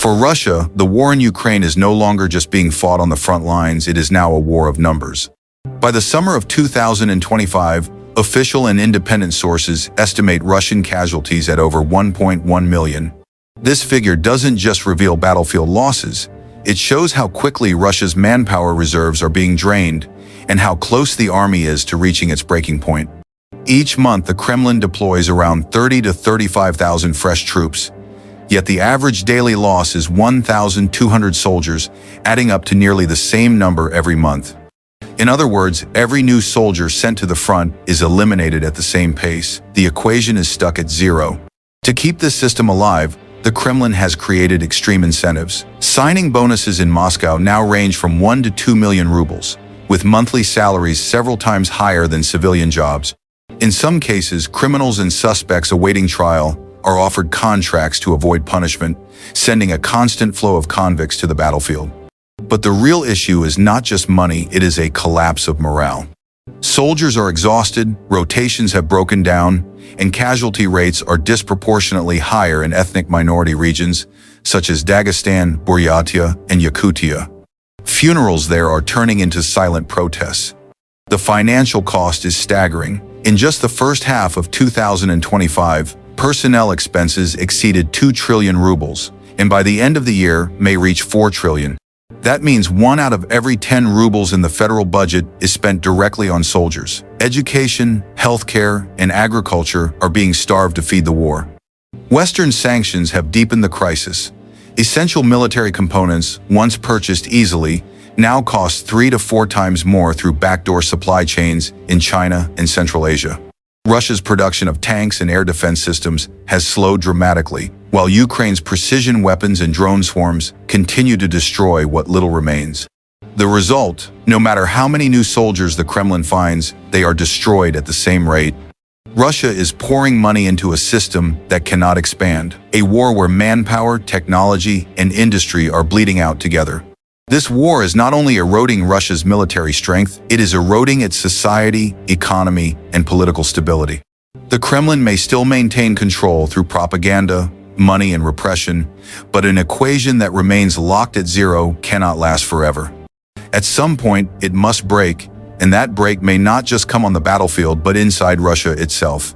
For Russia, the war in Ukraine is no longer just being fought on the front lines, it is now a war of numbers. By the summer of 2025, official and independent sources estimate Russian casualties at over 1.1 million. This figure doesn't just reveal battlefield losses, it shows how quickly Russia's manpower reserves are being drained and how close the army is to reaching its breaking point. Each month, the Kremlin deploys around 30 to 35,000 fresh troops, yet the average daily loss is 1,200 soldiers, adding up to nearly the same number every month. In other words, every new soldier sent to the front is eliminated at the same pace. The equation is stuck at zero. To keep this system alive, the Kremlin has created extreme incentives. Signing bonuses in Moscow now range from 1 to 2 million rubles, with monthly salaries several times higher than civilian jobs. In some cases, criminals and suspects awaiting trial are offered contracts to avoid punishment, sending a constant flow of convicts to the battlefield. But the real issue is not just money, it is a collapse of morale. Soldiers are exhausted, rotations have broken down, and casualty rates are disproportionately higher in ethnic minority regions such as Dagestan, Buryatia, and Yakutia. Funerals there are turning into silent protests. The financial cost is staggering. In just the first half of 2025, personnel expenses exceeded 2 trillion rubles, and by the end of the year may reach 4 trillion. That means 1 out of every 10 rubles in the federal budget is spent directly on soldiers. Education, healthcare, and agriculture are being starved to feed the war. Western sanctions have deepened the crisis. Essential military components, once purchased easily, now cost 3 to 4 times more through backdoor supply chains in China and Central Asia. Russia's production of tanks and air defense systems has slowed dramatically, while Ukraine's precision weapons and drone swarms continue to destroy what little remains. The result, no matter how many new soldiers the Kremlin finds, they are destroyed at the same rate. Russia is pouring money into a system that cannot expand, a war where manpower, technology, and industry are bleeding out together. This war is not only eroding Russia's military strength, it is eroding its society, economy, and political stability. The Kremlin may still maintain control through propaganda, money, and repression, but an equation that remains locked at zero cannot last forever. At some point, it must break, and that break may not just come on the battlefield but inside Russia itself.